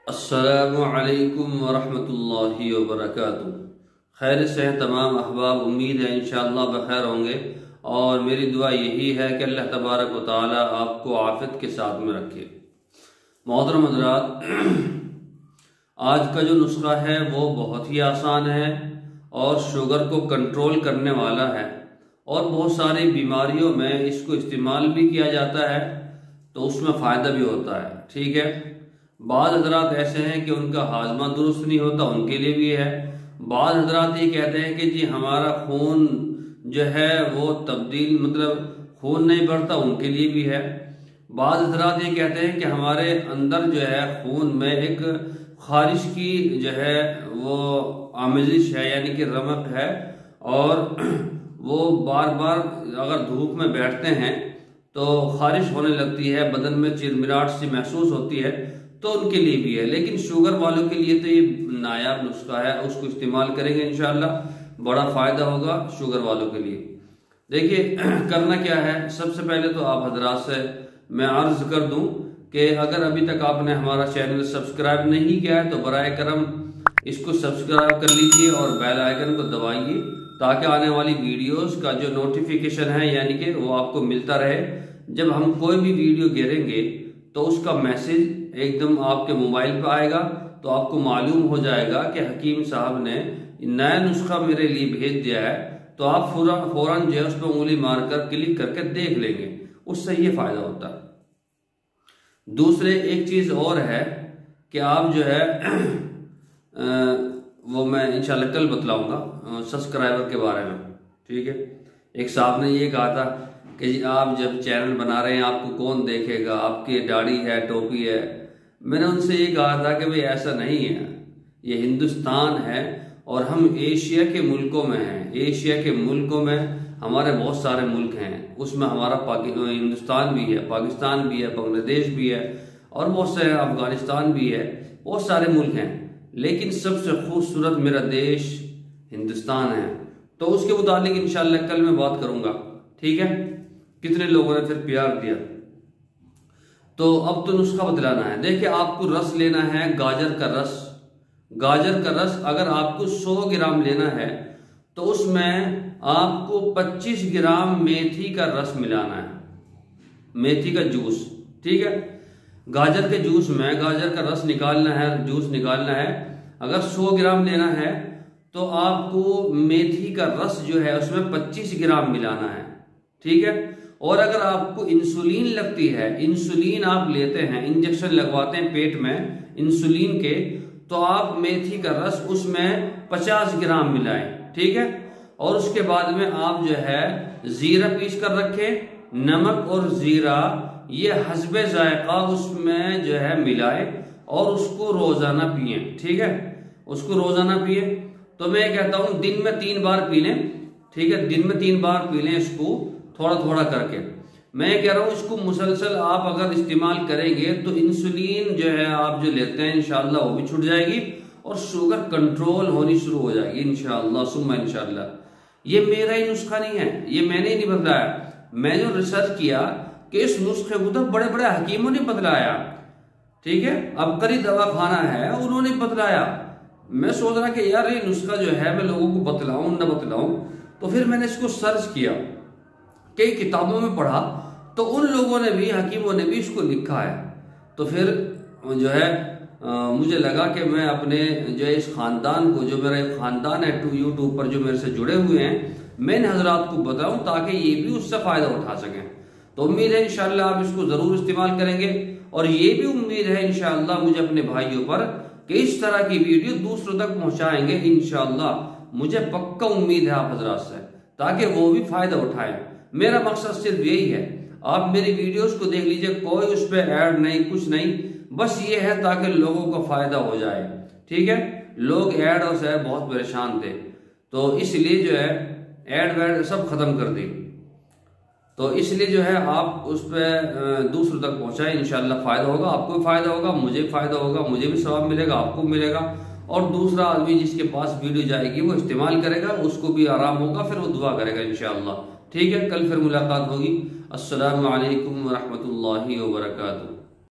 السلام علیکم ورحمۃ اللہ وبرکاتہ۔ خیر سے ہیں تمام احباب، امید ہے انشاءاللہ بخیر ہوں گے، اور میری دعا یہی ہے کہ اللہ تبارک و تعالی آپ کو عافیت کے ساتھ میں رکھے۔ محترم حضرات، آج کا جو نسخہ ہے وہ بہت ہی آسان ہے اور شوگر کو کنٹرول کرنے والا ہے، اور بہت ساری بیماریوں میں اس کو استعمال بھی کیا جاتا ہے تو اس میں فائدہ بھی ہوتا ہے۔ ٹھیک ہے، بعض حضرات ایسے ہیں کہ ان کا ہاضمہ درست نہیں ہوتا، ان کے لیے بھی ہے۔ بعض حضرات یہ کہتے ہیں کہ جی ہمارا خون جو ہے وہ تبدیل خون نہیں بڑھتا، ان کے لیے بھی ہے۔ بعض حضرات یہ کہتے ہیں کہ ہمارے اندر جو ہے خون میں ایک خارش کی جو ہے وہ آمیزش ہے، یعنی کہ رمق ہے، اور وہ بار بار اگر دھوپ میں بیٹھتے ہیں تو خارش ہونے لگتی ہے، بدن میں چرمراہٹ سی محسوس ہوتی ہے، تو ان کے لیے بھی ہے۔ لیکن شوگر والوں کے لیے تو یہ نایاب نسخہ ہے، اس کو استعمال کریں گے انشاءاللہ بڑا فائدہ ہوگا شوگر والوں کے لیے۔ دیکھیے کرنا کیا ہے، سب سے پہلے تو آپ حضرات سے میں عرض کر دوں کہ اگر ابھی تک آپ نے ہمارا چینل سبسکرائب نہیں کیا ہے تو برائے کرم اس کو سبسکرائب کر لیجئے اور بیل آئیکن کو دبائیے، تاکہ آنے والی ویڈیوز کا جو نوٹیفیکیشن ہے یعنی کہ وہ آپ کو ملتا رہے۔ جب ہم کوئی بھی ویڈیو گیریں گے تو اس کا میسج ایک دم آپ کے موبائل پہ آئے گا، تو آپ کو معلوم ہو جائے گا کہ حکیم صاحب نے نیا نسخہ میرے لیے بھیج دیا ہے، تو آپ فوراً جو ہے اس پہ انگلی مار کر کلک کر کے دیکھ لیں گے، اس سے یہ فائدہ ہوتا ہے۔ دوسرے ایک چیز اور ہے کہ آپ جو ہے وہ میں انشاءاللہ کل بتلاؤں گا سبسکرائبر کے بارے میں۔ ٹھیک ہے، ایک صاحب نے یہ کہا تھا کہ جی آپ جب چینل بنا رہے ہیں آپ کو کون دیکھے گا، آپ کی داڑھی ہے، ٹوپی ہے۔ میں نے ان سے یہ کہا تھا کہ بھئی ایسا نہیں ہے، یہ ہندوستان ہے اور ہم ایشیا کے ملکوں میں ہیں۔ ایشیا کے ملکوں میں ہمارے بہت سارے ملک ہیں، اس میں ہمارا ہندوستان بھی ہے، پاکستان بھی ہے، بنگلہ دیش بھی ہے، اور بہت سے افغانستان بھی ہے، بہت سارے ملک ہیں، لیکن سب سے خوبصورت میرا دیش ہندوستان ہے۔ تو اس کے متعلق انشاءاللہ کل میں بات کروں گا۔ ٹھیک ہے، کتنے لوگوں نے پھر پیار دیا۔ تو اب تو نسخہ بتلانا ہے۔ دیکھیں آپ کو رس لینا ہے گاجر کا رس۔ گاجر کا رس اگر آپ کو 100 گرام لینا ہے تو اس میں آپ کو 25 گرام میتھی کا رس ملانا ہے، میتھی کا جوس۔ ٹھیک ہے، گاجر کے جوس میں گاجر کا رس نکالنا ہے، جوس نکالنا ہے۔ اگر 100 گرام لینا ہے تو آپ کو میتھی کا رس جو ہے اس میں 25 گرام ملانا ہے۔ ٹھیک ہے، اور اگر آپ کو انسولین لگتی ہے، انسولین آپ لیتے ہیں، انجیکشن لگواتے ہیں پیٹ میں انسولین کے، تو آپ میتھی کا رس اس میں 50 گرام ملائیں۔ ٹھیک ہے، اور اس کے بعد میں آپ جو ہے زیرہ پیس کر رکھیں، نمک اور زیرہ یہ حسب ذائقہ اس میں جو ہے ملائیں اور اس کو روزانہ پئیں۔ ٹھیک ہے، اس کو روزانہ پئیں۔ تو میں کہتا ہوں دن میں 3 بار پی لیں۔ ٹھیک ہے، دن میں 3 بار پی لیں، اس کو تھوڑا تھوڑا کر کے۔ میں کہہ رہا ہوں اس کو مسلسل آپ اگر استعمال کریں گے تو انسولین جو ہے آپ جو لیتے ہیں انشاءاللہ وہ بھی چھٹ جائے گی اور شوگر کنٹرول ہونی شروع ہو جائے گی انشاءاللہ ثم انشاءاللہ۔ یہ میرا ہی نسخہ نہیں ہے، یہ میں نے ہی نہیں بتلایا، میں نے ریسرچ کیا کہ اس نسخے کو تو بڑے بڑے حکیموں نے بتلایا۔ ٹھیک ہے، عبقری دواخانہ ہے، انہوں نے بتلایا۔ میں سوچ رہا کہ یار یہ نسخہ جو ہے میں لوگوں کو بتلاؤں نہ بتلاؤں، تو پھر میں نے اس کو سرچ کیا، کئی کتابوں میں پڑھا، تو ان لوگوں نے بھی، حکیموں نے بھی اس کو لکھا ہے۔ تو پھر جو ہے مجھے لگا کہ میں اپنے جو ہے اس خاندان کو، جو میرا ایک خاندان ہے یوٹیوب پر جو میرے سے جڑے ہوئے ہیں، میں نے حضرات کو بتاؤں تاکہ یہ بھی اس سے فائدہ اٹھا سکیں۔ تو امید ہے انشاءاللہ آپ اس کو ضرور استعمال کریں گے، اور یہ بھی امید ہے انشاءاللہ مجھے اپنے بھائیوں پر کہ اس طرح کی ویڈیو دوسروں تک پہنچائیں گے انشاءاللہ۔ مجھے پکا امید ہے آپ حضرات سے، تاکہ وہ بھی فائدہ اٹھائیں۔ میرا مقصد صرف یہی ہے، آپ میری ویڈیوز کو دیکھ لیجئے، کوئی اس پہ ایڈ نہیں، کچھ نہیں، بس یہ ہے تاکہ لوگوں کو فائدہ ہو جائے۔ ٹھیک ہے، لوگ ایڈ اور سے بہت پریشان تھے، تو اس لیے جو ہے ایڈ ویڈ سب ختم کر دی۔ تو اس لیے جو ہے آپ اس پہ دوسروں تک پہنچائیں، انشاءاللہ فائدہ ہوگا، آپ کو بھی فائدہ ہوگا، مجھے بھی فائدہ ہوگا، مجھے بھی ثواب ملے گا، آپ کو ملے گا، اور دوسرا آدمی جس کے پاس ویڈیو جائے گی وہ استعمال کرے گا، اس کو بھی آرام ہوگا، پھر وہ دعا کرے گا انشاءاللہ۔ ٹھیک ہے، کل پھر ملاقات ہوگی۔ السلام علیکم ورحمۃ اللہ وبرکاتہ۔